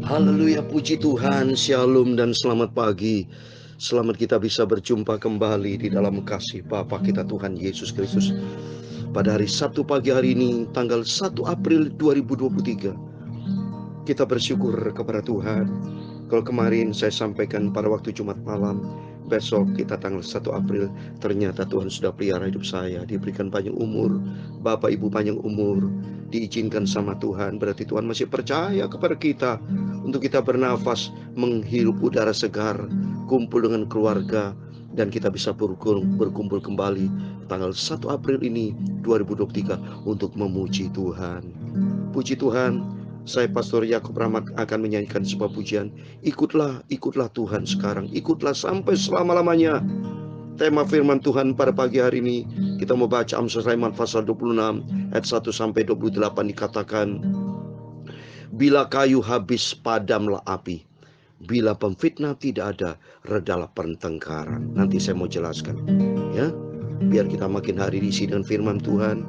Haleluya, puji Tuhan, shalom dan selamat pagi. Selamat kita bisa berjumpa kembali di dalam kasih Bapa kita Tuhan Yesus Kristus. Pada hari Sabtu pagi hari ini, tanggal 1 April 2023. Kita bersyukur kepada Tuhan. Kalau kemarin saya sampaikan pada waktu Jumat malam, besok kita tanggal 1 April, ternyata Tuhan sudah pelihara hidup saya, diberikan panjang umur, Bapak Ibu panjang umur, diizinkan sama Tuhan. Berarti Tuhan masih percaya kepada kita untuk kita bernafas, menghirup udara segar, kumpul dengan keluarga, dan kita bisa berkumpul kembali tanggal 1 April ini 2023 untuk memuji Tuhan. Puji Tuhan. Saya Pastor Yakub Rahmat akan menyanyikan sebuah pujian. Ikutlah Tuhan sekarang. Ikutlah sampai selama-lamanya. Tema firman Tuhan pada pagi hari ini, kita mau baca Amsal Sulaiman pasal 26 ayat 1 sampai 28 dikatakan, bila kayu habis padamlah api, bila pemfitnah tidak ada redalah pertengkaran. Nanti saya mau jelaskan, ya, biar kita makin hari diisi dengan firman Tuhan.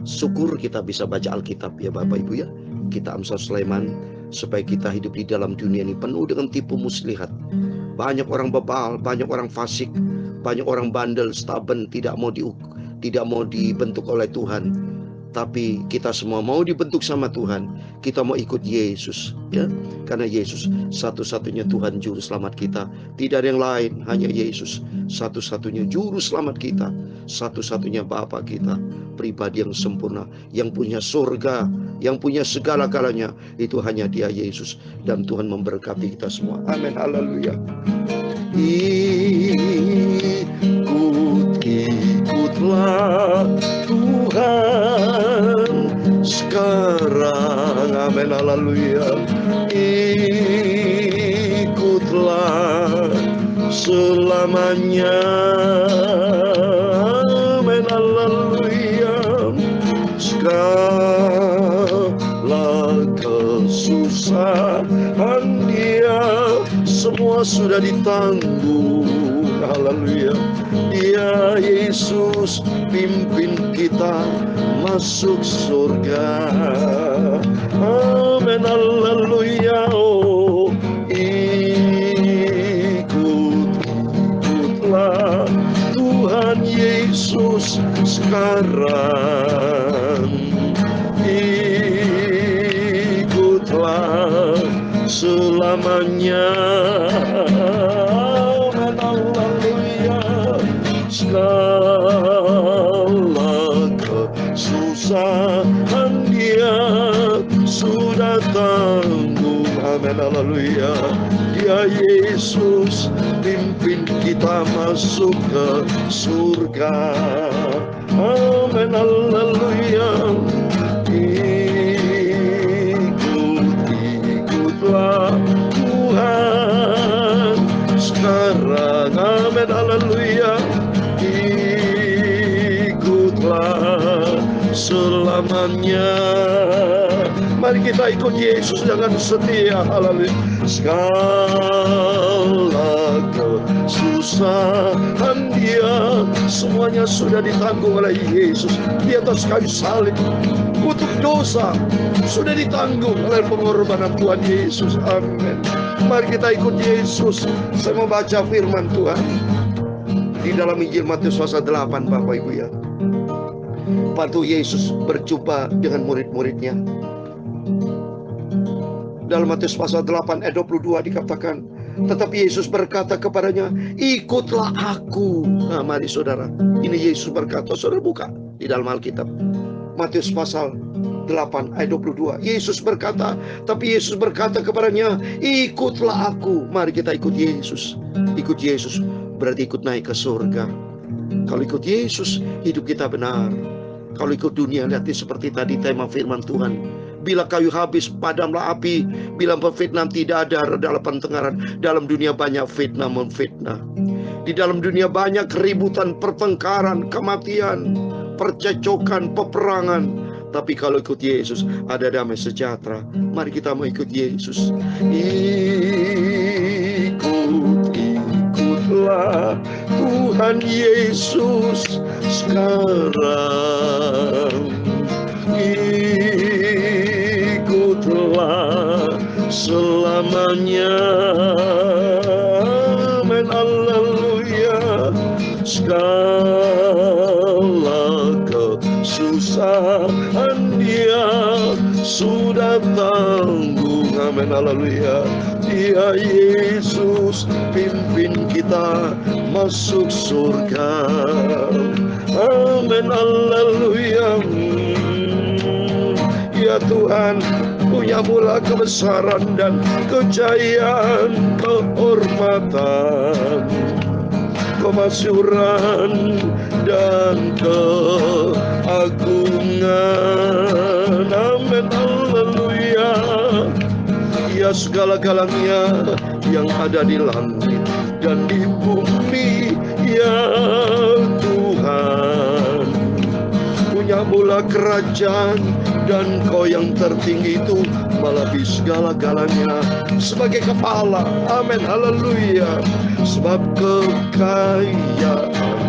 Syukur kita bisa baca Alkitab, ya Bapak Ibu, ya. Kita Amsal Sulaiman supaya kita hidup di dalam dunia ini penuh dengan tipu muslihat. Banyak orang bebal, banyak orang fasik, banyak orang bandel, stubborn, tidak mau dibentuk oleh Tuhan. Tapi kita semua mau dibentuk sama Tuhan. Kita mau ikut Yesus, ya. Karena Yesus satu-satunya Tuhan juru selamat kita. Tidak ada yang lain, hanya Yesus. Satu-satunya juru selamat kita, satu-satunya Bapa kita, pribadi yang sempurna, yang punya surga, yang punya segala-galanya. Itu hanya Dia, Yesus. Dan Tuhan memberkati kita semua. Amin, haleluya. Ikutlah Tuhan sekarang, amin, haleluya. Ikutlah selamanya, amin, haleluya. Segala kesusahan Dia semua sudah ditanggung, haleluya. Dia Yesus pimpin kita masuk surga, amin, haleluya. Oh, ikutlah Tuhan Yesus sekarang. Ikutlah selamanya, amin, haleluya. Segala kesusahan Dia sudah tanggung, amin, haleluya. Dia Yesus pimpin kita masuk ke surga, amin, haleluya. Ikutlah Tuhan sekarang, amin, haleluya. Ikutlah selamanya. Mari kita ikut Yesus dengan setia, haleluya. Segala kesusahan Dia semuanya sudah ditanggung oleh Yesus di atas kayu salib. Untuk dosa sudah ditanggung oleh pengorbanan Tuhan Yesus, amin. Mari kita ikut Yesus. Saya mau baca firman Tuhan di dalam Injil Matius pasal 8, Bapak Ibu, ya. Waktu Yesus berjumpa dengan murid-muridnya, dalam Matius pasal 8 ayat 22 dikatakan, tetapi Yesus berkata kepadanya, ikutlah aku. Nah, mari saudara, ini Yesus berkata. Saudara buka di dalam Alkitab Matius pasal 8 ayat 22. Yesus berkata, tapi Yesus berkata kepadanya, ikutlah aku. Mari kita ikut Yesus. Ikut Yesus berarti ikut naik ke surga. Kalau ikut Yesus, hidup kita benar. Kalau ikut dunia, lihat seperti tadi tema firman Tuhan. Bila kayu habis, padamlah api. Bila pemfitnah tidak ada, redalah pertengkaran. Dalam dunia banyak fitnah memfitnah. Di dalam dunia banyak keributan, pertengkaran, kematian, percecokan, peperangan. Tapi kalau ikut Yesus, ada damai sejahtera. Mari kita mau ikut Yesus. Ikutlah Tuhan Yesus sekarang. selamanya. Amin, haleluya. Segala kesusahan Dia sudah tanggung. Amin, haleluya. Dia Yesus pimpin kita masuk surga. Amin, haleluya. Ya Tuhan, punya mula kebesaran dan kejayaan, kehormatan, kemasyuran dan keagungan. Amin, haleluya. Ya segala-galanya yang ada di langit dan di bumi, ya Tuhan, punya mula kerajaan, dan Kau yang tertinggi itu melebihi segala-galanya sebagai kepala. Amin, haleluya. Sebab kekayaan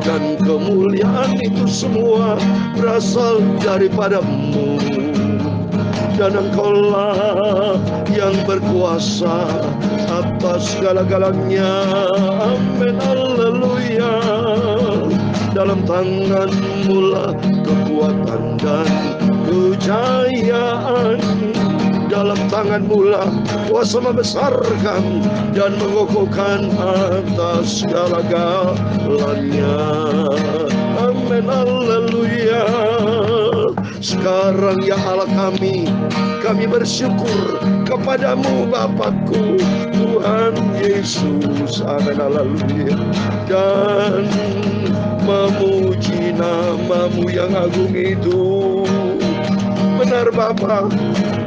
dan kemuliaan itu semua berasal daripada-Mu, dan Engkau-lah yang berkuasa atas segala-galanya. Amin, haleluya. Dalam tangan-Mu lah kekuatan dan kejayaan, dalam tangan-Mu lah kuasa membesarkan dan mengokohkan atas segala-galanya. Amin, haleluya. Sekarang ya Allah kami bersyukur kepadamu Bapakku, Tuhan Yesus. Amin, haleluya. Dan memuji nama-Mu yang agung itu. Benar Bapa,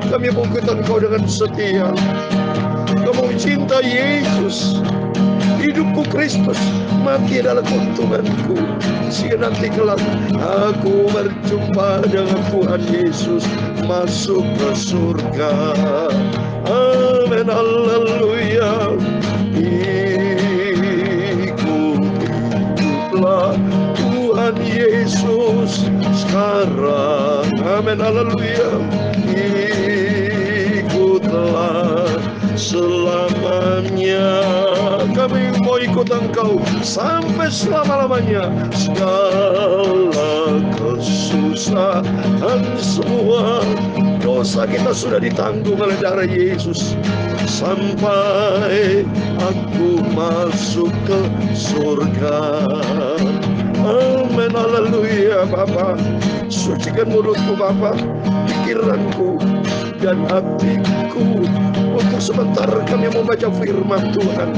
kami mengikut Engkau dengan setia. Kamu cinta Yesus, hidupku Kristus, mati adalah keuntunganku. Sehingga nanti kelak aku berjumpa dengan Tuhan Yesus, masuk ke surga. Amin, haleluya. Ikutlah Tuhan Yesus sekarang. Amin, haleluya. Ikutlah selamanya. Kami mau ikut Engkau sampai selama-lamanya. Segala kesusahan semua, dosa kita sudah ditanggung oleh darah Yesus, sampai aku masuk ke surga. Amin, haleluya. Bapa, sucikan mulutku Bapa, pikiranku dan hatiku. Untuk sebentar kami membaca firman Tuhan.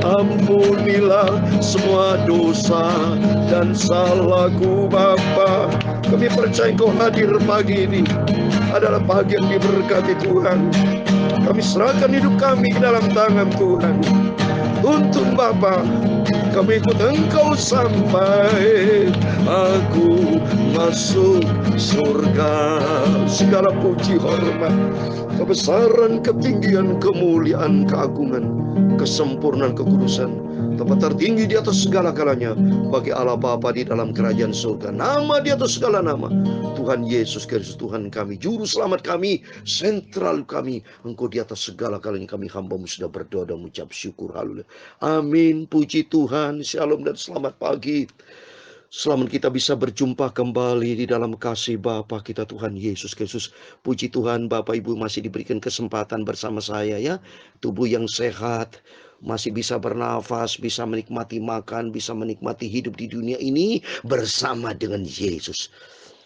Ampunilah semua dosa dan salahku Bapa. Kami percaya Kau hadir pagi ini adalah pagi yang diberkati Tuhan. Kami serahkan hidup kami ke dalam tangan Tuhan. Tuntun Bapa, kami ikut Engkau sampai aku masuk surga. Segala puji, hormat, kebesaran, ketinggian, kemuliaan, keagungan, kesempurnaan, kekudusan, tempat tertinggi di atas segala-galanya bagi Allah Bapa di dalam kerajaan surga. Nama di atas segala nama, Tuhan Yesus Kristus, Tuhan kami, juru selamat kami, sentral kami. Engkau di atas segala-galanya. Kami hamba-Mu sudah berdoa dan mengucap syukur. Haleluya. Amin. Puji Tuhan. Shalom dan selamat pagi. Selamat kita bisa berjumpa kembali di dalam kasih Bapa kita Tuhan Yesus Kristus. Puji Tuhan, Bapak Ibu masih diberikan kesempatan bersama saya ya. Tubuh yang sehat, masih bisa bernafas, bisa menikmati makan, bisa menikmati hidup di dunia ini bersama dengan Yesus.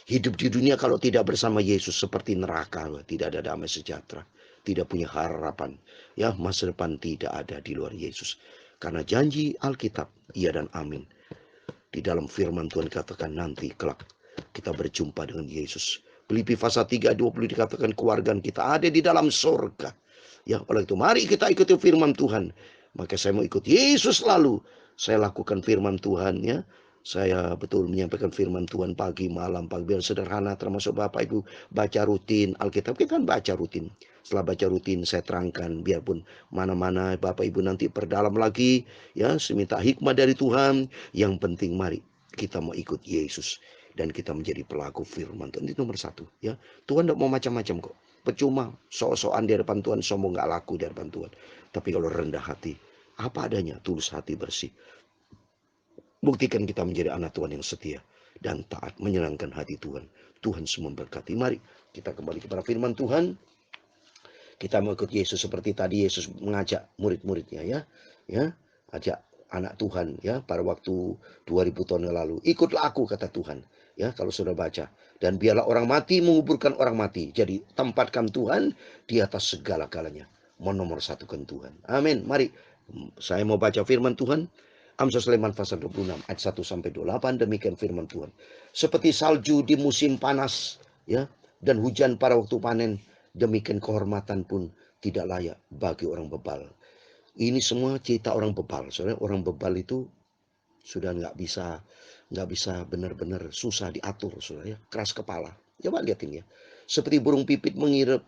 Hidup di dunia kalau tidak bersama Yesus seperti neraka, tidak ada damai sejahtera, tidak punya harapan. Ya, masa depan tidak ada di luar Yesus. Karena janji Alkitab, iya dan amin. Di dalam firman Tuhan dikatakan nanti kelak kita berjumpa dengan Yesus. Filipi pasal 3:20 dikatakan keluarga kita ada di dalam surga. Ya, oleh itu mari kita ikuti firman Tuhan. Maka saya mau ikut Yesus lalu. Saya lakukan firman Tuhan ya. Saya betul menyampaikan firman Tuhan pagi, malam, pagi, biar sederhana, termasuk Bapak Ibu baca rutin Alkitab. Kita kan baca rutin. Setelah baca rutin saya terangkan, biarpun mana-mana Bapak Ibu nanti perdalam lagi, ya, minta hikmah dari Tuhan. Yang penting mari kita mau ikut Yesus dan kita menjadi pelaku firman Tuhan. Itu nomor satu, ya. Tuhan tidak mau macam-macam kok. percuma. So-soan di hadapan Tuhan, sombong gak laku di hadapan Tuhan. Tapi kalau rendah hati, apa adanya, tulus hati, bersih, buktikan kita menjadi anak Tuhan yang setia dan taat, menyenangkan hati Tuhan. Tuhan semua memberkati. Mari kita kembali kepada firman Tuhan. Kita mengikut Yesus seperti tadi Yesus mengajak murid-muridnya, ya, ajak anak Tuhan, ya, pada waktu 2000 tahun yang lalu. Ikutlah aku, kata Tuhan, ya, kalau sudah baca. Dan biarlah orang mati menguburkan orang mati. Jadi tempatkan Tuhan di atas segala-galanya. Menomor satukan Tuhan. Amin. Mari saya mau baca firman Tuhan. Amsal Sulaiman pasal 26 ayat 1 sampai 28. Demikian firman Tuhan. Seperti salju di musim panas, ya, dan hujan pada waktu panen, demikian kehormatan pun tidak layak bagi orang bebal. Ini semua cerita orang bebal. Soalnya orang bebal itu sudah nggak bisa benar-benar, susah diatur, saudara, ya, keras kepala. Coba lihatin, ya. Seperti burung pipit mengirup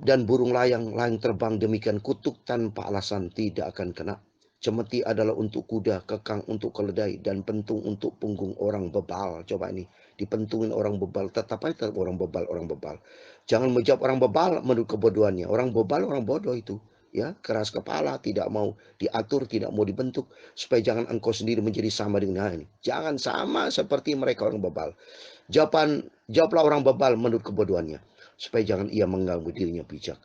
dan burung layang terbang, demikian kutuk tanpa alasan tidak akan kena. Cemeti adalah untuk kuda, kekang untuk keledai, dan pentung untuk punggung orang bebal. Coba ini, dipentungin orang bebal, tetap aja orang bebal. Jangan menjawab orang bebal menurut kebodohannya. Orang bebal, orang bodoh itu, ya, keras kepala, tidak mau diatur, tidak mau dibentuk, supaya jangan engkau sendiri menjadi sama dengan ini. Jangan sama seperti mereka orang bebal. Jawablah orang bebal menurut kebodohannya, supaya jangan ia mengganggu dirinya bijak.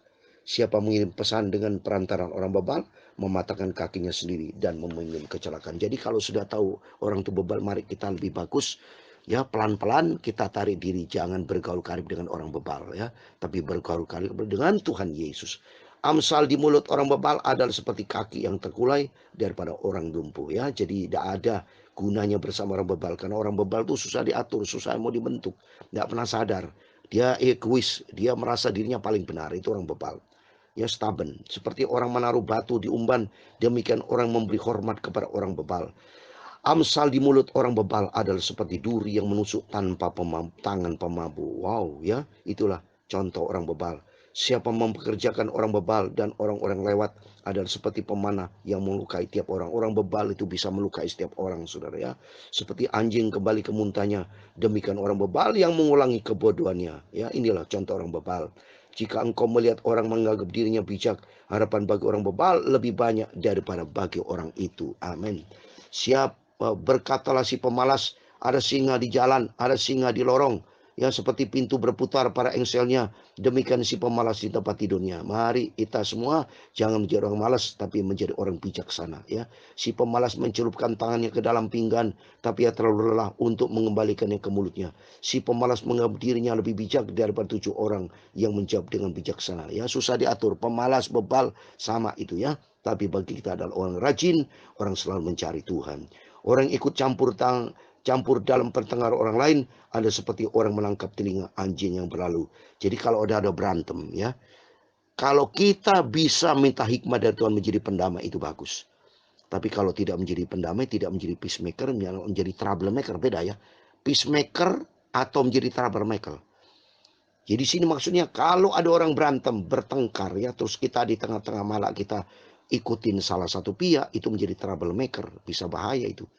Siapa mengirim pesan dengan perantaran orang bebal, mematahkan kakinya sendiri dan mengirim kecelakaan. Jadi kalau sudah tahu orang itu bebal, mari kita lebih bagus, ya, pelan-pelan kita tarik diri. Jangan bergaul karib dengan orang bebal, ya, tapi bergaul karib dengan Tuhan Yesus. Amsal di mulut orang bebal adalah seperti kaki yang terkulai daripada orang lumpuh, ya. Jadi tidak ada gunanya bersama orang bebal, karena orang bebal itu susah diatur, susah mau dibentuk, tidak pernah sadar. Dia egois, dia merasa dirinya paling benar. Itu orang bebal. Ya, stubborn. Seperti orang menaruh batu di umban, demikian orang memberi hormat kepada orang bebal. Amsal di mulut orang bebal adalah seperti duri yang menusuk tanpa tangan pemabuk. Wow, ya, itulah contoh orang bebal. Siapa mempekerjakan orang bebal dan orang-orang lewat adalah seperti pemanah yang melukai tiap orang. Orang bebal itu bisa melukai setiap orang, saudara, ya. Seperti anjing kembali ke muntahnya, demikian orang bebal yang mengulangi kebodohannya. Ya, inilah contoh orang bebal. Jika engkau melihat orang menganggap dirinya bijak, harapan bagi orang bebal lebih banyak daripada bagi orang itu. Amin. Berkatalah si pemalas, ada singa di jalan, ada singa di lorong, ya, seperti pintu berputar pada engselnya, demikian si pemalas di tempat tidurnya. Mari kita semua jangan menjadi orang malas, tapi menjadi orang bijaksana, ya. Si pemalas mencelupkan tangannya ke dalam pinggan, tapi ia terlalu lelah untuk mengembalikannya ke mulutnya. Si pemalas menganggap dirinya lebih bijak daripada 7 orang yang menjawab dengan bijaksana. Ya, susah diatur. Pemalas, bebal, sama itu, ya. Tapi bagi kita adalah orang rajin, orang selalu mencari Tuhan. Orang ikut campur dalam pertengkaran orang lain ada seperti orang menangkap telinga anjing yang berlalu. Jadi kalau ada berantem, ya, kalau kita bisa minta hikmah dari Tuhan menjadi pendamai, itu bagus. Tapi kalau tidak menjadi pendamai, tidak menjadi peacemaker, menjadi troublemaker, beda, ya. Peacemaker atau menjadi troublemaker. Jadi sini maksudnya kalau ada orang berantem, bertengkar, ya, terus kita di tengah-tengah malah kita ikutin salah satu pihak, itu menjadi troublemaker, bisa bahaya itu.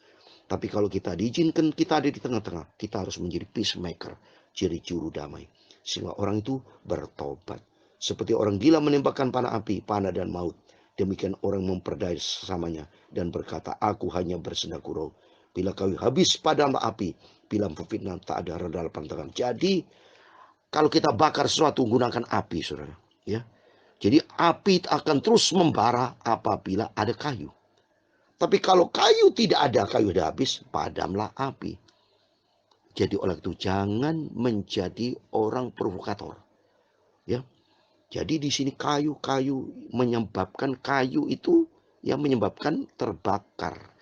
Tapi kalau kita diizinkan, kita ada di tengah-tengah, kita harus menjadi peacemaker, jadi juru damai, sehingga orang itu bertobat. Seperti orang gila menembakkan panah api, panah dan maut, demikian orang memperdaya sesamanya dan berkata, aku hanya bersenda gurau. Bila kau habis padamlah api, bila memfitnah tak ada reda pantangan. Jadi kalau kita bakar sesuatu, gunakan api, saudara, ya. Jadi api akan terus membara apabila ada kayu. Tapi kalau kayu tidak ada, kayu sudah habis, padamlah api. Jadi oleh itu jangan menjadi orang provokator, ya. Jadi di sini kayu menyebabkan, kayu itu yang menyebabkan terbakar.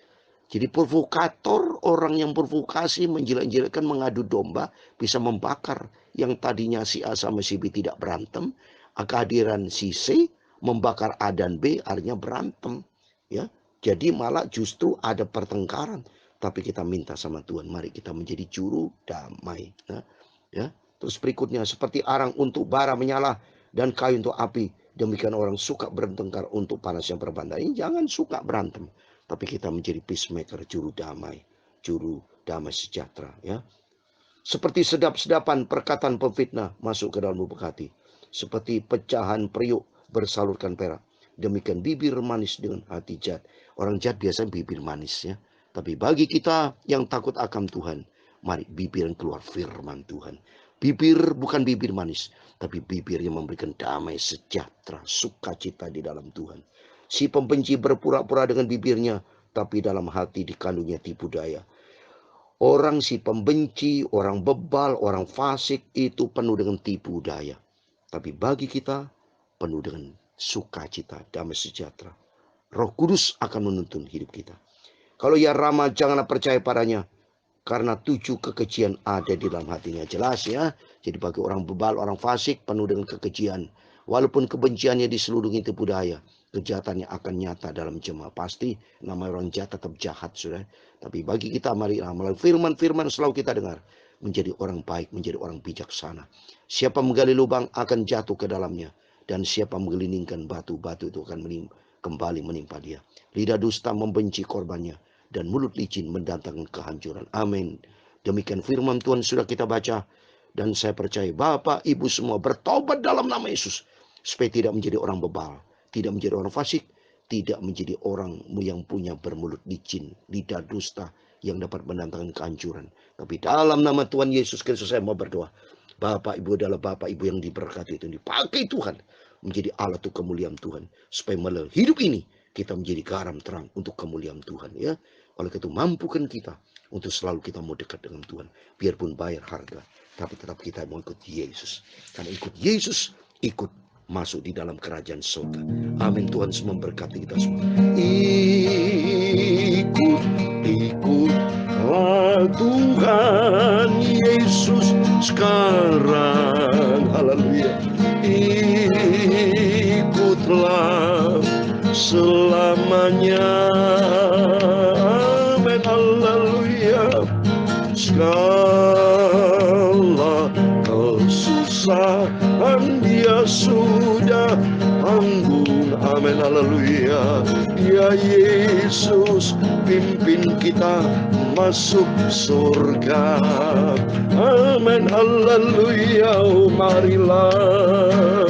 Jadi provokator, orang yang provokasi, menjilat-jilatkan, mengadu domba, bisa membakar. Yang tadinya si A sama si B tidak berantem, kehadiran si C membakar A dan B, artinya berantem, ya. Jadi malah justru ada pertengkaran. Tapi kita minta sama Tuhan, mari kita menjadi juru damai. Nah, ya. Terus berikutnya, seperti arang untuk bara menyala dan kayu untuk api, demikian orang suka bertengkar untuk panas yang berbandai. Jangan suka berantem, tapi kita menjadi peacemaker, juru damai sejahtera, ya. Seperti sedap-sedapan perkataan pemfitnah masuk ke dalam lubuk hati. seperti pecahan periuk bersalurkan perak. Demikian bibir manis dengan hati jahat. Orang jahat biasanya bibir manis ya. Tapi bagi kita yang takut akan Tuhan, mari bibir yang keluar firman Tuhan. Bibir bukan bibir manis, tapi bibir yang memberikan damai, sejahtera, sukacita di dalam Tuhan. Si pembenci berpura-pura dengan bibirnya, tapi dalam hati dikandungnya tipu daya. Orang si pembenci, orang bebal, orang fasik itu penuh dengan tipu daya. Tapi bagi kita penuh dengan sukacita, damai sejahtera. Roh Kudus akan menuntun hidup kita. Kalau ia ramah, janganlah percaya padanya, karena 7 kekejian ada di dalam hatinya. Jelas ya. Jadi bagi orang bebal, orang fasik penuh dengan kekejian. Walaupun kebenciannya diselubungi tipu daya, kejahatannya akan nyata dalam jemaah. Pasti nama orang jahat tetap jahat, sudah. Tapi bagi kita, mari melalui firman-firman selalu kita dengar, menjadi orang baik, menjadi orang bijaksana. Siapa menggali lubang akan jatuh ke dalamnya, dan siapa menggelindingkan batu-batu itu akan kembali menimpa dia. Lidah dusta membenci korbannya, dan mulut licin mendatangkan kehancuran. Amin. Demikian firman Tuhan sudah kita baca. Dan saya percaya Bapak Ibu semua bertobat dalam nama Yesus, supaya tidak menjadi orang bebal, tidak menjadi orang fasik, tidak menjadi orang yang punya bermulut licin, lidah dusta yang dapat mendatangkan kehancuran. Tapi dalam nama Tuhan Yesus Kristus saya mau berdoa. Bapak Ibu adalah Bapak Ibu yang diberkati, itu dipakai Tuhan menjadi alat untuk kemuliaan Tuhan, supaya melalui hidup ini kita menjadi garam terang untuk kemuliaan Tuhan ya. Oleh itu mampukan kita untuk selalu kita mau dekat dengan Tuhan, biarpun bayar harga, tapi tetap kita mau ikut Yesus. Karena ikut Yesus, ikut masuk di dalam kerajaan surga. Amin. Tuhan semua memberkati kita semua. Ikutlah Tuhan Yesus sekarang. Haleluya. Ikutlah selamanya. Amin. Haleluya. Segala kesusahan dia sudah tanggung. Amin. Haleluya. Ya Yesus, pimpin kita masuk surga. Amin. Haleluya. Marilah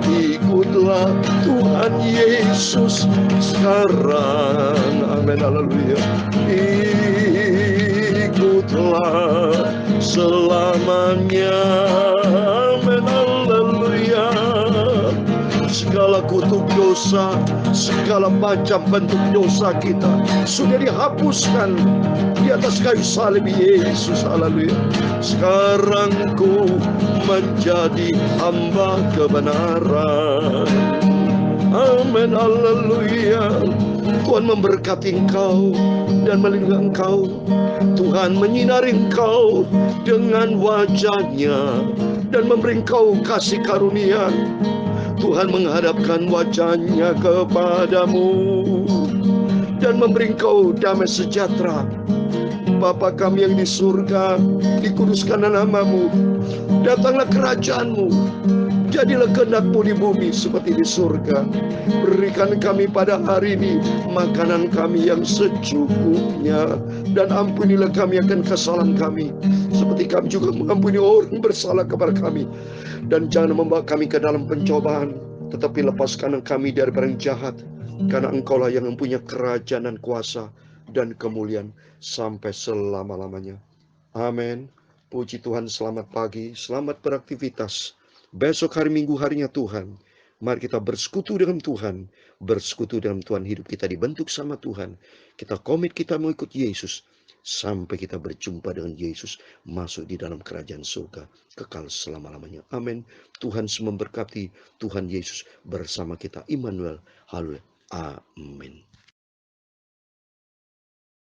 ikutlah Tuhan Yesus sekarang. Amin. Haleluya. Ikutlah selamanya. Amin. Haleluya. Segala kutuk dosa, segala macam bentuk dosa kita sudah dihapuskan di atas kayu salib Yesus. Haleluya. Sekarang ku menjadi hamba kebenaran. Amin. Haleluya. Tuhan memberkati engkau dan melindungi engkau. Tuhan menyinari engkau dengan wajahnya dan memberi engkau kasih karunia. Tuhan menghadapkan wajahnya kepadamu dan memberi engkau damai sejahtera. Bapa kami yang di surga, dikuduskanlah namamu. Datanglah kerajaanmu. Jadilah kehendak-Mu di bumi seperti di surga. Berikan kami pada hari ini makanan kami yang secukupnya. Dan ampunilah kami akan kesalahan kami, seperti kami juga mengampuni orang bersalah kepada kami. Dan jangan membawa kami ke dalam pencobaan, tetapi lepaskan kami dari barang jahat. Karena Engkaulah yang mempunyai kerajaan dan kuasa dan kemuliaan sampai selama-lamanya. Amin. Puji Tuhan, selamat pagi, selamat beraktivitas. Besok hari Minggu, harinya Tuhan. Mari kita bersekutu dengan Tuhan. Bersekutu dengan Tuhan, hidup kita dibentuk sama Tuhan. Kita komit, kita mau ikut Yesus. Sampai kita berjumpa dengan Yesus, masuk di dalam kerajaan surga kekal selama-lamanya. Amin. Tuhan memberkati. Tuhan Yesus bersama kita. Immanuel. Haleluya. Amin.